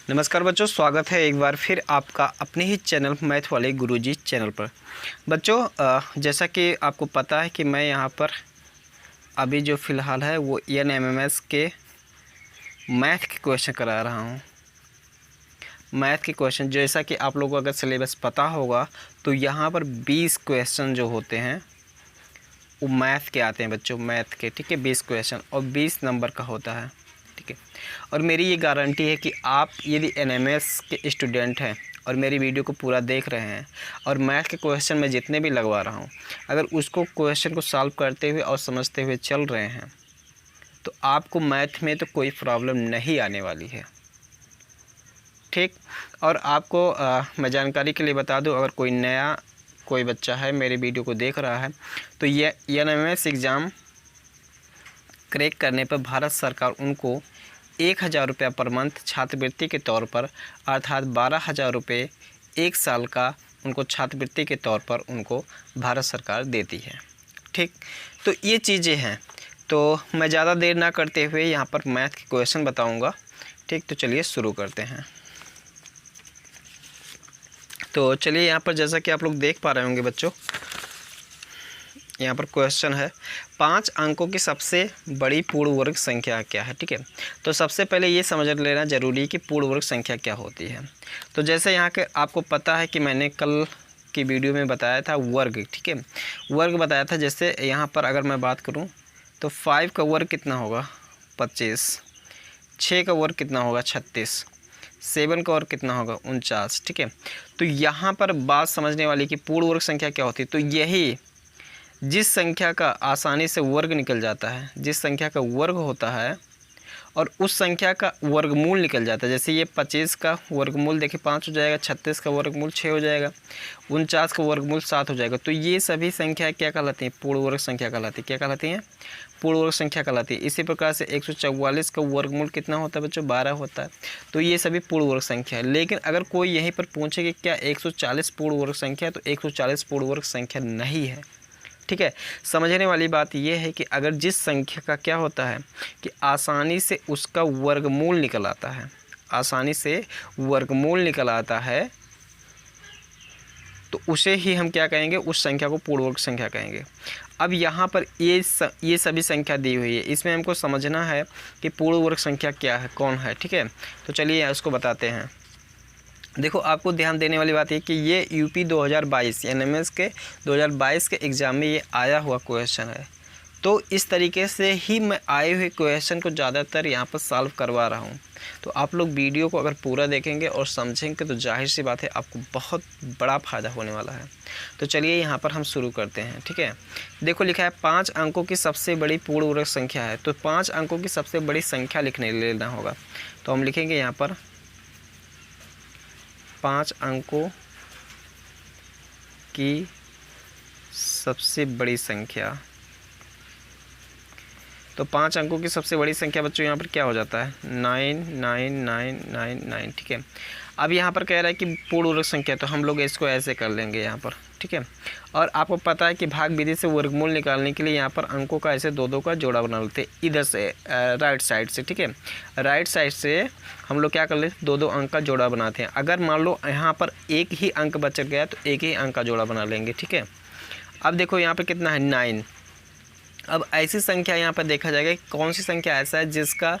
नमस्कार बच्चों, स्वागत है एक बार फिर आपका अपने ही चैनल मैथ वाले गुरुजी चैनल पर। बच्चों जैसा कि आपको पता है कि मैं यहाँ पर अभी जो फ़िलहाल है वो NMMS के मैथ के क्वेश्चन करा रहा हूँ। मैथ के क्वेश्चन जैसा कि आप लोगों को अगर सिलेबस पता होगा तो यहाँ पर 20 क्वेश्चन जो होते हैं वो मैथ के आते हैं बच्चों, मैथ के। ठीक है, 20 क्वेश्चन और 20 नंबर का होता है। ठीक है, और मेरी ये गारंटी है कि आप यदि NMS के स्टूडेंट हैं और मेरी वीडियो को पूरा देख रहे हैं और मैथ के क्वेश्चन मैं जितने भी लगवा रहा हूँ, अगर उसको क्वेश्चन को सॉल्व करते हुए और समझते हुए चल रहे हैं तो आपको मैथ में तो कोई प्रॉब्लम नहीं आने वाली है। ठीक, और आपको मैं जानकारी के लिए बता दूं, अगर कोई बच्चा है मेरे वीडियो को देख रहा है तो ये NMS एग्ज़ाम क्रैक करने पर भारत सरकार उनको 1000 रुपया पर मंथ छात्रवृत्ति के तौर पर, अर्थात 12,000 रुपये एक साल का उनको छात्रवृत्ति के तौर पर उनको भारत सरकार देती है। ठीक, तो ये चीज़ें हैं। तो मैं ज़्यादा देर ना करते हुए यहाँ पर मैथ के क्वेश्चन बताऊँगा। ठीक, तो चलिए शुरू करते हैं। तो चलिए यहाँ पर जैसा कि आप लोग देख पा रहे होंगे बच्चों, यहाँ पर क्वेश्चन है 5 अंकों की सबसे बड़ी पूर्ण वर्ग संख्या क्या है। ठीक है, तो सबसे पहले ये समझ लेना ज़रूरी है कि पूर्ण वर्ग संख्या क्या होती है। तो जैसे यहाँ के आपको पता है कि मैंने कल की वीडियो में बताया था वर्ग। ठीक है, वर्ग बताया था। जैसे यहाँ पर अगर मैं बात करूँ तो 5 का वर्ग कितना होगा 25, 6 का वर्ग कितना होगा 36, 7 का वर्ग कितना होगा 49। ठीक है, तो यहाँ पर बात समझने वाली कि पूर्ण वर्ग संख्या क्या होती है, तो यही जिस संख्या का आसानी से वर्ग निकल जाता है, जिस संख्या का वर्ग होता है और उस संख्या का वर्गमूल निकल जाता है। जैसे ये 25 का वर्गमूल देखिए 5 हो जाएगा, 36 का वर्गमूल 6 हो जाएगा, 49 का वर्गमूल 7 हो जाएगा। तो ये सभी संख्या क्या कहलाती हैं, पूर्ण वर्ग संख्या कहलाती है। क्या कहलाती हैं, पूर्ण वर्ग संख्या कहलाती है। इसी प्रकार से 144 का वर्गमूल कितना होता है बच्चों, 12 होता है। तो ये सभी पूर्ण वर्ग संख्या है। लेकिन अगर कोई यहीं पर पूछे कि क्या 140 पूर्ण वर्ग संख्या है, तो 140 पूर्ण वर्ग संख्या नहीं है। ठीक है, समझने वाली बात यह है कि अगर जिस संख्या का क्या होता है कि आसानी से उसका वर्गमूल निकल आता है, आसानी से वर्गमूल निकल आता है, तो उसे ही हम क्या कहेंगे, उस संख्या को पूर्ण वर्ग संख्या कहेंगे। अब यहाँ पर ये सभी संख्या दी हुई है, इसमें हमको समझना है कि पूर्ण वर्ग संख्या क्या है, कौन है। ठीक है, तो चलिए उसको बताते हैं। देखो, आपको ध्यान देने वाली बात है कि ये यूपी 2022 NMS के 2022 के एग्ज़ाम में ये आया हुआ क्वेश्चन है। तो इस तरीके से ही मैं आए हुए क्वेश्चन को ज़्यादातर यहाँ पर सॉल्व करवा रहा हूँ। तो आप लोग वीडियो को अगर पूरा देखेंगे और समझेंगे तो जाहिर सी बात है आपको बहुत बड़ा फ़ायदा होने वाला है। तो चलिए यहाँ पर हम शुरू करते हैं। ठीक है, देखो लिखा है 5 अंकों की सबसे बड़ी पूर्ण वर्ग संख्या है। तो 5 अंकों की सबसे बड़ी संख्या लेना होगा। तो हम लिखेंगे यहाँ पर 5 अंकों की सबसे बड़ी संख्या। तो 5 अंकों की सबसे बड़ी संख्या बच्चों यहाँ पर क्या हो जाता है, 99999। ठीक है, अब यहाँ पर कह रहा है कि पूर्ण वर्ग संख्या, तो हम लोग इसको ऐसे कर लेंगे यहाँ पर। ठीक है, और आपको पता है कि भाग विधि से वर्गमूल निकालने के लिए यहाँ पर अंकों का ऐसे 2-2 का जोड़ा बना लेते हैं इधर से, राइट साइड से। ठीक है, राइट साइड से हम लोग क्या कर लेते हैं, 2-2 अंक का जोड़ा बनाते हैं। अगर मान लो यहाँ पर एक ही अंक बच गया तो एक ही अंक का जोड़ा बना लेंगे। ठीक है, अब देखो यहाँ पर कितना है 9। अब ऐसी संख्या यहाँ पर देखा जाएगा कि कौन सी संख्या ऐसा है जिसका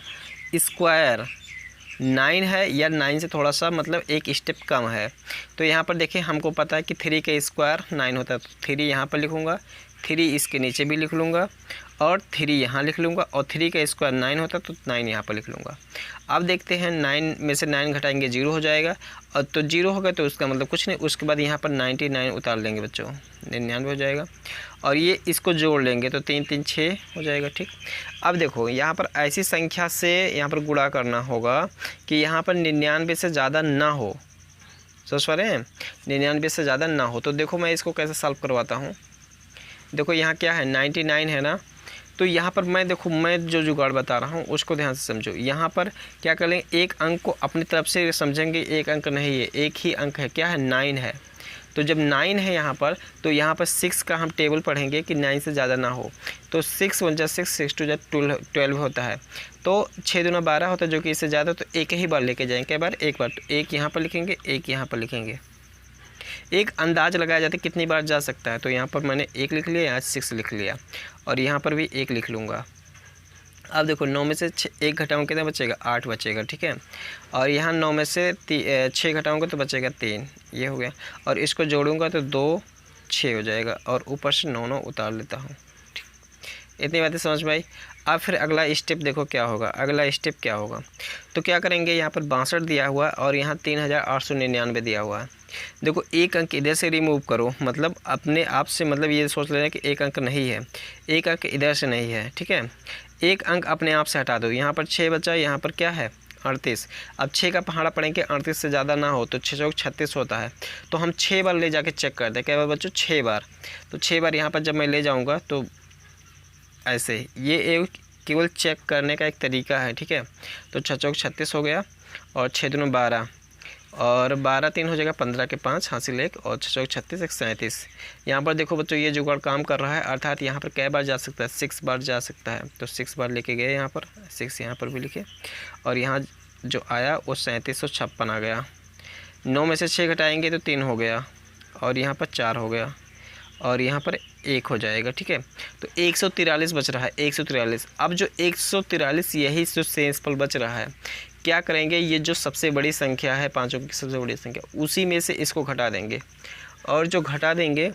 स्क्वायर 9 है या 9 से थोड़ा सा मतलब एक स्टेप कम है। तो यहाँ पर देखिए हमको पता है कि 3 का स्क्वायर 9 होता है, तो 3 यहाँ पर लिखूँगा, 3 इसके नीचे भी लिख लूँगा और 3 यहाँ लिख लूँगा, और 3 का स्क्वायर 9 होता है तो 9 यहाँ पर लिख लूँगा। अब देखते हैं 9 में से 9 घटाएंगे 0 हो जाएगा, और तो 0 होगा तो उसका मतलब कुछ नहीं। उसके बाद यहाँ पर 99 उतार लेंगे बच्चों, 99 हो जाएगा, और ये इसको जोड़ लेंगे तो 3 3 6 हो जाएगा। ठीक, अब देखो यहाँ पर ऐसी संख्या से यहाँ पर गुणा करना होगा कि यहाँ पर 99 से ज़्यादा ना हो। समझ पा रहे हैं, 99 से ज़्यादा ना हो। तो देखो मैं इसको कैसे सॉल्व करवाता हूँ। देखो यहाँ क्या है 99 है ना, तो यहाँ पर मैं जो जुगाड़ बता रहा हूँ उसको ध्यान से समझो। यहाँ पर क्या कर लेंगे, एक अंक को अपनी तरफ से समझेंगे, एक अंक नहीं है, एक ही अंक है, क्या है 9 है। तो जब 9 है यहाँ पर, तो यहाँ पर 6 का हम टेबल पढ़ेंगे कि 9 से ज़्यादा ना हो। तो 6 1 जा 6, 6 2 जा 12 होता है। तो 6 दूना 12 होता है, जो कि इससे ज़्यादा, तो एक ही बार लेके जाएंगे। कई बार? एक बार। तो एक यहाँ पर लिखेंगे, एक यहाँ पर लिखेंगे। एक अंदाज लगाया जाता है कितनी बार जा सकता है। तो यहाँ पर मैंने 1 लिख लिया, यहाँ 6 लिख लिया, और यहाँ पर भी 1 लिख लूँगा। अब देखो 9 में से 1 घटाऊँ कितना बचेगा? 8 बचेगा, ठीक है। और यहाँ 9 में से 6 घटाऊँगा तो बचेगा 3, ये हो गया। और इसको जोड़ूंगा तो 2 6 हो जाएगा, और ऊपर से 9 9 उतार लेता हूँ। इतनी बातें समझ में आई। अब फिर अगला स्टेप देखो क्या होगा। अगला स्टेप क्या होगा, तो क्या करेंगे, यहाँ पर 62 दिया हुआ है और यहाँ 3899 दिया हुआ है। देखो एक अंक इधर से रिमूव करो, मतलब अपने आप से, मतलब ये सोच लेना कि एक अंक नहीं है, एक अंक इधर से नहीं है, ठीक है। एक अंक अपने आप से हटा दो। यहाँ पर 6 बचा, यहाँ पर क्या है? 38। अब 6 का पहाड़ा पढ़ेंगे, 38 से ज़्यादा ना हो तो 6 चौक 36 होता है। तो हम 6 बार ले जाके चेक करते हैं। क्या बार बच्चों? 6 बार। तो 6 बार यहाँ पर जब मैं ले जाऊँगा तो ऐसे, ये एक केवल चेक करने का एक तरीका है, ठीक है। तो 6 चौक 36 हो गया, और 6 दूनी 12, और 12 3 हो जाएगा, 15 के 5 हासिल 1, और 6 चौक 36 1 37। यहाँ पर देखो बच्चों ये जुगाड़ काम कर रहा है, अर्थात यहाँ पर कै बार जा सकता है? 6 बार जा सकता है। तो 6 बार लेके गए, यहाँ पर 6 यहाँ पर भी लिखे, और यहाँ जो आया वो 3756 आ गया। 9 में से 6 घटाएंगे तो 3 हो गया, और यहाँ पर 4 हो गया, और यहाँ पर 1 हो जाएगा, ठीक है। तो 143 बच रहा है, 143। अब जो 143 यही जो सेंसफल बच रहा है, क्या करेंगे, ये जो सबसे बड़ी संख्या है, पाँचों की सबसे बड़ी संख्या, उसी में से इसको घटा देंगे, और जो घटा देंगे,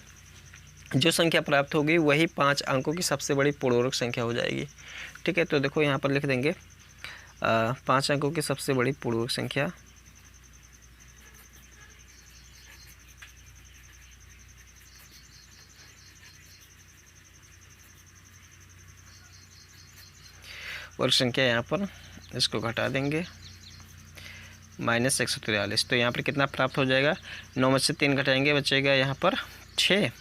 जो संख्या प्राप्त होगी वही 5 अंकों की सबसे बड़ी पूर्णांक संख्या हो जाएगी, ठीक है। तो देखो यहाँ पर लिख देंगे 5 अंकों की सबसे बड़ी पूर्णांक संख्या वर्ग संख्या, यहाँ पर इसको घटा देंगे, -143। तो यहाँ पर कितना प्राप्त हो जाएगा? 9 में से 3 घटाएंगे, बचेगा यहाँ पर 6,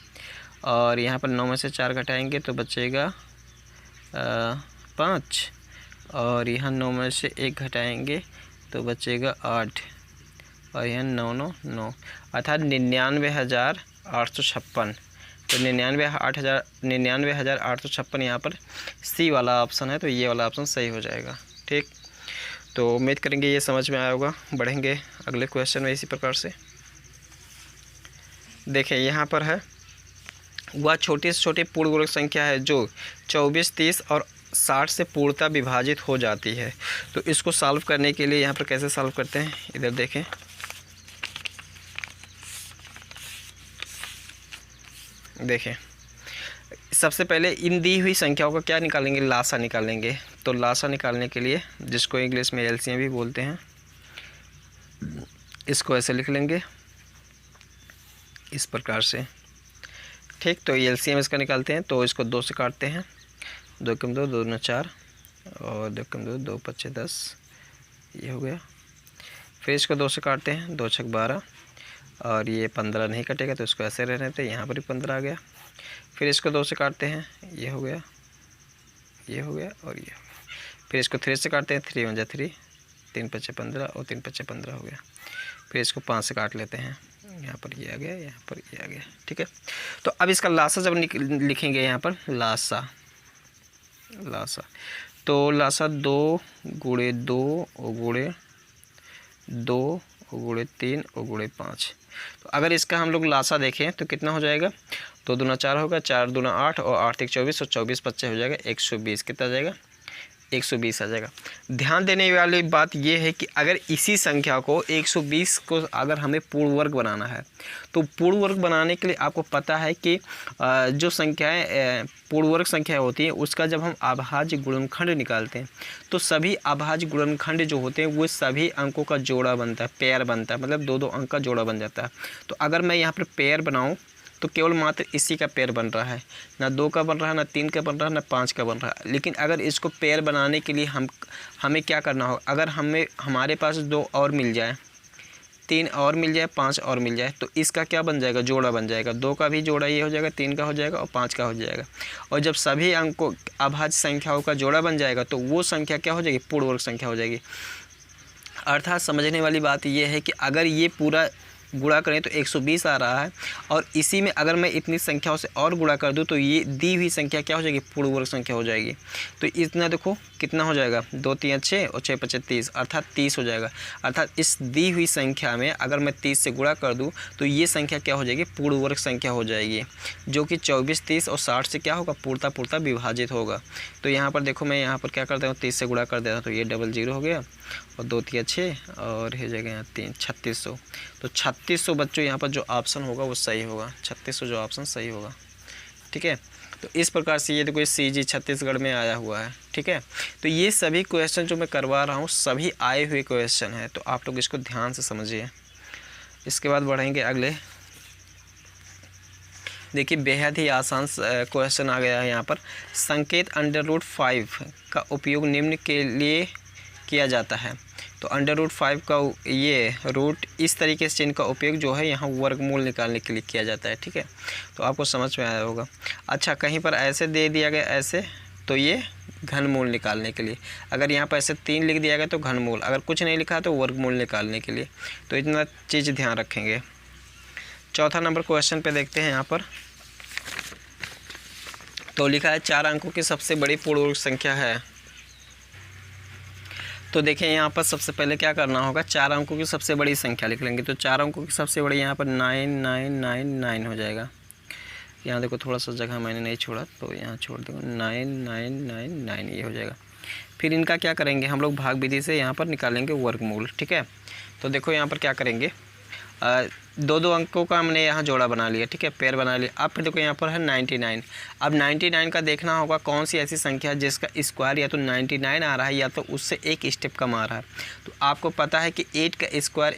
और यहाँ पर 9 में से 4 घटाएंगे तो बचेगा 5, और यहाँ 9 में से 1 घटाएंगे तो बचेगा 8, और यहाँ 9 9 9, अर्थात 99,856। तो 99,856 यहाँ पर सी वाला ऑप्शन है, तो ये वाला ऑप्शन सही हो जाएगा, ठीक। तो उम्मीद करेंगे ये समझ में आया होगा। बढ़ेंगे अगले क्वेश्चन में इसी प्रकार से। देखें यहाँ पर है, वह छोटी से छोटी पूर्णांक संख्या है जो 24 30 और 60 से पूर्णतः विभाजित हो जाती है। तो इसको सॉल्व करने के लिए यहाँ पर कैसे सॉल्व करते हैं, इधर देखें। देखें सबसे पहले इन दी हुई संख्याओं का क्या निकालेंगे? लासा निकालेंगे। तो लासा निकालने के लिए, जिसको इंग्लिश में एलसीएम भी बोलते हैं, इसको ऐसे लिख लेंगे इस प्रकार से, ठीक। तो एलसीएम इसका निकालते हैं, तो इसको 2 से काटते हैं, 2 कम 2 2 9 4, और 2 कम 2 2 5 10, ये हो गया। फिर इसको 2 से काटते हैं, 2 6 12, और ये 15 नहीं कटेगा तो इसको ऐसे रहने देते हैं, यहाँ पर भी 15 आ गया। फिर इसको 2 से काटते हैं, ये हो गया, ये हो गया, और ये हो गया। फिर इसको 3 से काटते हैं, 3 1 जा 3, 3 5 15, और 3 5 15 हो गया। फिर इसको 5 से काट लेते हैं, यहाँ पर ये आ गया, यहाँ पर ये आ गया, ठीक है। तो अब इसका लासा जब लिखेंगे यहाँ पर, लासा, लासा, तो लासा 2 गुणे 2 और गुणे 2 और गुणे 3 और गुणे 5। तो अगर इसका हम लोग लासा देखें तो कितना हो जाएगा? 2 दूना 4 होगा, 4 दूना 8, और 8 1 24, और 24 25 हो जाएगा 120। कितना आ जाएगा? 120 आ जाएगा। ध्यान देने वाली बात यह है कि अगर इसी संख्या को 120 को अगर हमें पूर्ण वर्ग बनाना है, तो पूर्ण वर्ग बनाने के लिए आपको पता है कि जो संख्याएं पूर्ण वर्ग संख्या होती है, उसका जब हम अभाज्य गुणनखंड निकालते हैं तो सभी अभाज्य गुणनखंड जो होते हैं वो सभी अंकों का जोड़ा बनता है, पेयर बनता है, मतलब 2 2 अंक का जोड़ा बन जाता है। तो अगर मैं यहाँ पर पेयर बनाऊँ तो केवल मात्र इसी का पेयर बन रहा है, ना 2 का बन रहा है, ना 3 का बन रहा है, ना 5 का बन रहा है। लेकिन अगर इसको पेयर बनाने के लिए हमें क्या करना होगा? अगर हमारे पास 2 और मिल जाए, 3 और मिल जाए, 5 और मिल जाए, तो इसका क्या बन जाएगा? जोड़ा बन जाएगा। 2 का भी जोड़ा ये हो जाएगा, 3 का हो जाएगा, और 5 का हो जाएगा। और जब सभी अंकों अभाज्य संख्याओं का जोड़ा बन जाएगा तो वो संख्या क्या हो जाएगी? पूर्ण वर्ग संख्या हो जाएगी। अर्थात समझने वाली बात यह है कि अगर ये पूरा गुणा करें तो 120 आ रहा है, और इसी में अगर मैं इतनी संख्याओं से और गुणा कर दूं तो ये दी हुई संख्या क्या हो जाएगी, पूर्ण वर्ग संख्या हो जाएगी। तो इतना देखो कितना हो जाएगा, 2 3 6 और 6 5 30, अर्थात 30 हो जाएगा। अर्थात इस दी हुई संख्या में अगर मैं 30 से गुणा कर दूं तो ये संख्या क्या हो जाएगी, पूर्ण वर्ग संख्या हो जाएगी, जो कि 24 30 और 60 से क्या होगा, पूर्णतः विभाजित होगा। तो यहाँ पर देखो मैं यहाँ पर क्या करता हूँ, 30 से गुणा कर देता हूँ तो ये 00 हो गया, और 2 3 6 और हो जाएगा यहाँ 3 3600। तो 3600 बच्चों यहाँ पर जो ऑप्शन होगा वो सही होगा, 3600 जो ऑप्शन सही होगा। ठीक है, तो इस प्रकार से ये देखो CG छत्तीसगढ़ में आया हुआ है। ठीक है, तो ये सभी क्वेश्चन जो मैं करवा रहा हूँ सभी आए हुए क्वेश्चन हैं, तो आप लोग इसको ध्यान से समझिए। इसके बाद बढ़ेंगे अगले। देखिए बेहद ही आसान क्वेश्चन आ गया है यहाँ पर। संकेत √5 का उपयोग निम्न के लिए किया जाता है। तो √5 का ये रूट इस तरीके से चिन्ह का उपयोग जो है यहाँ वर्गमूल निकालने के लिए किया जाता है। ठीक है, तो आपको समझ में आया होगा। अच्छा, कहीं पर ऐसे दे दिया गया ऐसे, तो ये घनमूल निकालने के लिए। अगर यहाँ पर ऐसे 3 लिख दिया गया तो घनमूल, अगर कुछ नहीं लिखा तो वर्गमूल निकालने के लिए। तो इतना चीज़ ध्यान रखेंगे। चौथा नंबर क्वेश्चन पे देखते हैं यहाँ पर। तो लिखा है 4 अंकों की सबसे बड़ी पूर्ण वर्ग संख्या है। तो देखें यहाँ पर सबसे पहले क्या करना होगा, 4 अंकों की सबसे बड़ी संख्या लिख लेंगे। तो 4 अंकों की सबसे बड़ी यहाँ पर 9999 हो जाएगा। यहाँ देखो थोड़ा सा जगह मैंने नहीं छोड़ा तो यहाँ छोड़ दूँगा, 9999 ये हो जाएगा। फिर इनका क्या करेंगे हम लोग, भाग विधि से यहाँ पर निकालेंगे वर्गमूल। ठीक है, तो देखो यहाँ पर क्या करेंगे, 2 अंकों का हमने यहाँ जोड़ा बना लिया। ठीक है, पेयर बना लिया। अब फिर देखो यहाँ पर है 99। अब 99 का देखना होगा कौन सी ऐसी संख्या है जिसका स्क्वायर या तो 99 आ रहा है या तो उससे एक स्टेप कम आ रहा है। तो आपको पता है कि 8 का स्क्वायर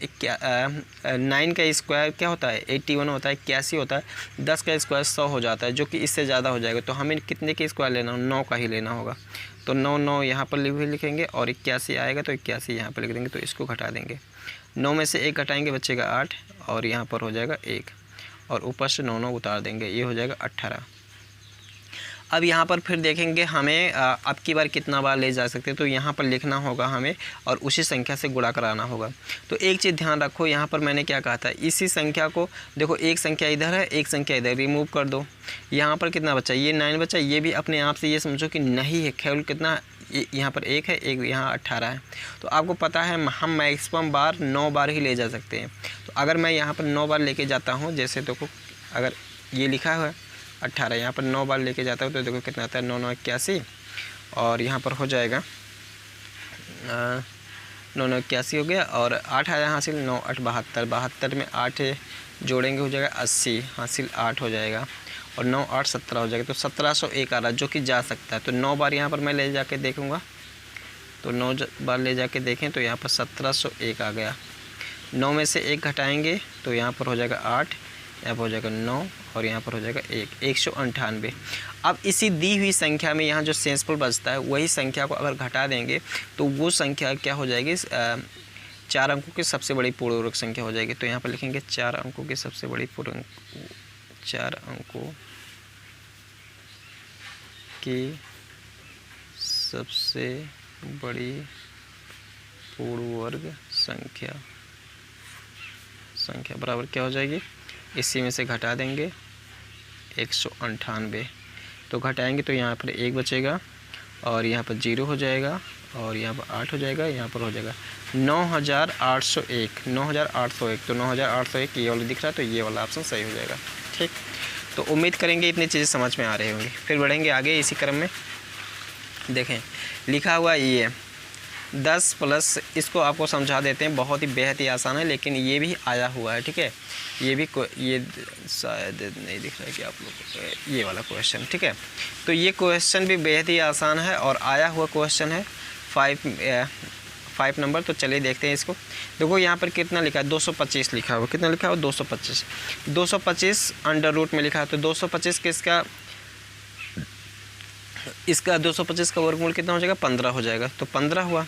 9 का स्क्वायर क्या होता है, 81 होता है, 81 होता है। 10 का स्क्वायर 100 हो जाता है, जो कि इससे ज़्यादा हो जाएगा। तो हमें कितने के स्क्वायर लेना हो, 9 का ही लेना होगा। तो 9 यहाँ पर लिखेंगे, और 81 आएगा तो 81 यहाँ पर लिख देंगे। तो इसको घटा देंगे, 9 में से 1 घटाएंगे बचेगा 8, और यहाँ पर हो जाएगा 1, और ऊपर से 9 उतार देंगे, ये हो जाएगा 18। अब यहाँ पर फिर देखेंगे हमें अब की बार कितना बार ले जा सकते हैं। तो यहाँ पर लिखना होगा हमें, और उसी संख्या से गुणा कराना होगा। तो एक चीज़ ध्यान रखो, यहाँ पर मैंने क्या कहा था, इसी संख्या को देखो, एक संख्या इधर है, एक संख्या इधर, रिमूव कर दो। यहाँ पर कितना बचा, ये 9 बचा। ये भी अपने आप से ये समझो कि नहीं है, केवल कितना, यहाँ पर 1 है, एक यहाँ 18 है। तो आपको पता है हम मैक्सिमम बार 9 बार ही ले जा सकते हैं। तो अगर मैं यहाँ पर 9 बार लेके जाता हूँ, जैसे देखो अगर ये लिखा हुआ है 18, यहाँ पर 9 बार लेके जाता हूँ तो देखो कितना आता है, 9 9 81, और यहाँ पर हो जाएगा 9 9 81 हो गया, और 8 आया हासिल, 9 8 72, 72 में 8 जोड़ेंगे हो जाएगा 80, हासिल 8 हो जाएगा, और 9 8 17 हो जाएगा। तो 1701 आ रहा है, जो कि जा सकता है। तो 9 बार यहाँ पर मैं ले जाके देखूँगा, तो 9 बार ले जाके देखें तो यहाँ पर 1701 आ गया। 9 में से 1 घटाएंगे तो यहाँ पर हो जाएगा 8, यहाँ पर हो जाएगा 9, और यहाँ पर हो जाएगा 1, 198। अब इसी दी हुई संख्या में यहाँ जो सेंसफुल बचता है, वही संख्या को अगर घटा देंगे तो वो संख्या क्या हो जाएगी, 4 अंकों की सबसे बड़ी पूर्ण वर्ग संख्या हो जाएगी। तो यहाँ पर लिखेंगे 4 अंकों की सबसे बड़ी 4 अंकों की सबसे बड़ी पूर्ण वर्ग संख्या बराबर क्या हो जाएगी, इसी में से घटा देंगे 198। तो घटाएंगे तो यहाँ पर 1 बचेगा, और यहाँ पर 0 हो जाएगा, और यहाँ पर 8 हो जाएगा, यहाँ पर हो जाएगा 9801, 9801। तो 9801 ये वाला दिख रहा है, तो ये वाला ऑप्शन सही हो जाएगा। ठीक, तो उम्मीद करेंगे इतनी चीज़ें समझ में आ रही होंगी। फिर बढ़ेंगे आगे इसी क्रम में। देखें लिखा हुआ ये 10 प्लस, इसको आपको समझा देते हैं, बहुत ही बेहद ही आसान है, लेकिन ये भी आया हुआ है। ठीक है, ये भी ये शायद नहीं दिख रहा है कि आप लोग को, ये वाला क्वेश्चन। ठीक है, तो ये क्वेश्चन भी बेहद ही आसान है और आया हुआ क्वेश्चन है 5 नंबर। तो चलिए देखते हैं इसको। देखो यहाँ पर कितना लिखा है, 225 लिखा हुआ, कितना लिखा हुआ 225, 225 अंडर रूट में लिखा है। तो 225 किसका, इसका 225 का वर्गमूल कितना हो जाएगा, 15 हो जाएगा। तो 15 हुआ।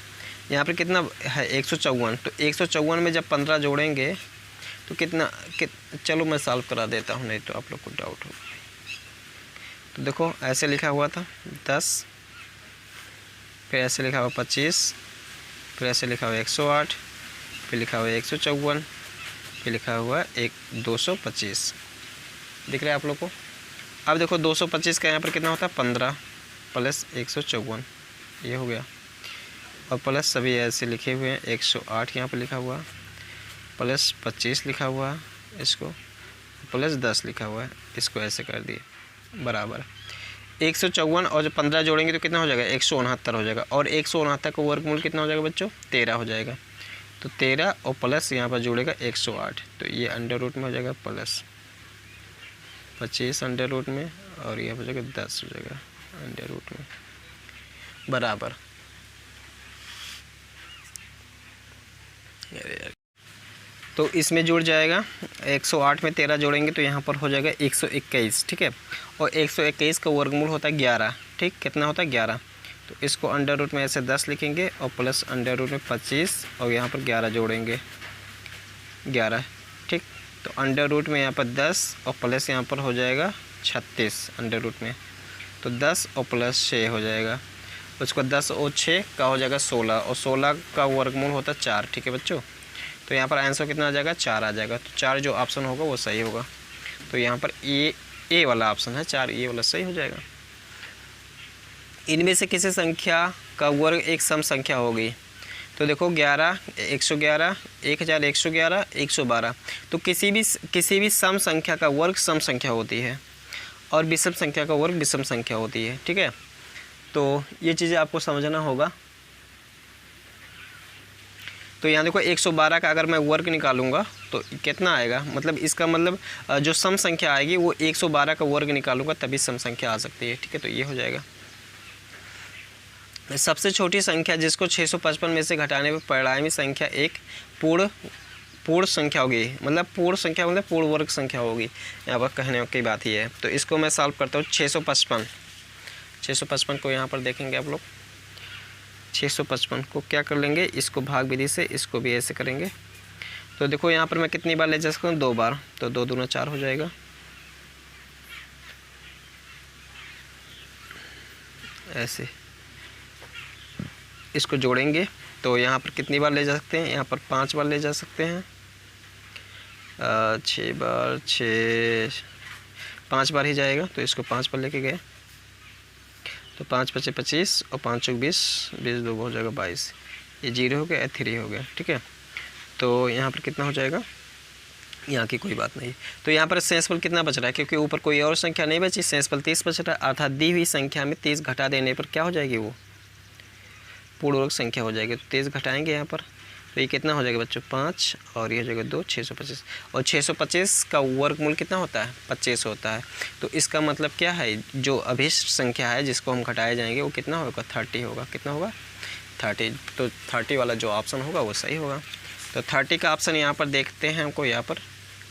यहाँ पर कितना है 154, तो 154 में जब 15 जोड़ेंगे तो कितना चलो मैं सॉल्व करा देता हूँ, नहीं तो आप लोग को डाउट होगा। तो देखो ऐसे लिखा हुआ था 10, फिर ऐसे लिखा हुआ 25, फिर ऐसे लिखा हुआ 108, फिर लिखा हुआ 154, ये लिखा हुआ है 225, दिख रहा है आप लोग को। अब देखो 225 का यहाँ पर कितना होता है 15 प्लस 154, ये हो गया, और प्लस सभी ऐसे लिखे हुए हैं 108 यहाँ पर लिखा हुआ, प्लस 25 लिखा हुआ है इसको, प्लस 10 लिखा हुआ है इसको, ऐसे कर दिए बराबर 154, और जब 15 जोड़ेंगे तो कितना हो जाएगा 169 हो जाएगा, और 169 का वर्गमूल कितना हो जाएगा बच्चों 13 हो जाएगा। तो 13 और प्लस यहाँ पर जोड़ेगा 108, तो ये अंडर रूट में हो जाएगा प्लस 25 अंडर रूट में, और यहाँ पर हो जाएगा 10 हो जाएगा अंडर रूट में बराबर। तो इसमें जुड़ जाएगा 108 में 13 जोड़ेंगे तो यहाँ पर हो जाएगा 121, ठीक है, और 121 का वर्गमूल होता है 11, ठीक, कितना होता है 11, तो इसको अंडर रूट में ऐसे 10 लिखेंगे और प्लस अंडर रूट में 25 और यहाँ पर 11 जोड़ेंगे 11, ठीक, तो अंडर रूट में यहाँ पर 10 और प्लस यहाँ पर हो जाएगा 36 अंडर रूट में, तो 10 और प्लस 6 हो जाएगा, उसको 10 और 6 का हो जाएगा 16, और 16 का वर्गमूल होता है 4, ठीक है बच्चों। तो यहाँ पर आंसर कितना आ जाएगा 4 आ जाएगा, तो 4 जो ऑप्शन होगा वो सही होगा। तो यहाँ पर ए वाला ऑप्शन है 4, ए वाला सही हो जाएगा। इनमें से किसी संख्या का वर्ग एक सम संख्या होगी, तो देखो 11, 111, 1111, 112, तो किसी भी सम संख्या का वर्ग सम संख्या होती है और विषम संख्या का वर्ग विषम संख्या होती है, ठीक है। तो ये चीज़ें आपको समझना होगा। तो यहाँ देखो 112 का अगर मैं वर्ग निकालूंगा तो कितना आएगा, मतलब इसका मतलब जो सम संख्या आएगी वो 112 का वर्ग निकालूंगा तभी सम संख्या आ सकती है, ठीक है। तो ये हो जाएगा। सबसे छोटी संख्या जिसको 655 में से घटाने पर परिणामी संख्या एक पूर्ण संख्या होगी, मतलब पूर्ण संख्या मतलब पूर्ण वर्ग संख्या होगी, यहाँ पर कहने की बात ये है। तो इसको मैं सॉल्व करता हूँ। 655 को यहाँ पर देखेंगे आप लोग, 655 को क्या कर लेंगे, इसको भाग विधि से इसको भी ऐसे करेंगे। तो देखो यहाँ पर मैं कितनी बार ले जा सकता हूँ 2 बार, तो 2 दूना 4 हो जाएगा, ऐसे इसको जोड़ेंगे तो यहाँ पर कितनी बार ले जा सकते हैं, यहाँ पर 5 बार ले जा सकते हैं, 6 बार 6 5 बार ही जाएगा, तो इसको 5 बार लेके गए तो 5 × 5 = 25 और 5 × 20, 20 2 हो जाएगा 22, ये 0 हो गया, 3 हो गया, ठीक है। तो यहाँ पर कितना हो जाएगा, यहाँ की कोई बात नहीं। तो यहाँ पर शेषफल कितना बच रहा है, क्योंकि ऊपर कोई और संख्या नहीं बची, शेषफल 30 बच रहा है, अर्थात दी हुई संख्या में 30 घटा देने पर क्या हो जाएगी, वो पूर्ण वर्ग संख्या हो जाएगी। तो 30 घटाएंगे यहाँ पर, तो ये कितना हो जाएगा बच्चों 5, और ये हो जाएगा 2, 625, और 625 का वर्गमूल कितना होता है 25 होता है। तो इसका मतलब क्या है, जो अभिष्ट संख्या है जिसको हम घटाए जाएंगे वो कितना होगा 30 होगा, कितना होगा 30। तो 30 वाला जो ऑप्शन होगा वो सही होगा। तो 30 का ऑप्शन यहाँ पर देखते हैं, हमको यहाँ पर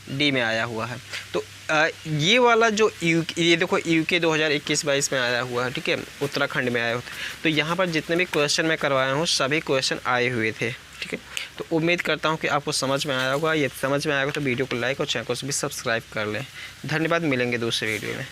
डी में आया हुआ है। तो ये वाला जो ये देखो यूके 2021-22 में आया हुआ है, ठीक है, उत्तराखंड में आया हुआ था। तो यहाँ पर जितने भी क्वेश्चन मैं करवाया हूँ सभी क्वेश्चन आए हुए थे, ठीक है। तो उम्मीद करता हूँ कि आपको समझ में आया होगा। ये समझ में आएगा तो वीडियो को लाइक और चैनल को भी सब्सक्राइब कर लें। धन्यवाद, मिलेंगे दूसरे वीडियो में।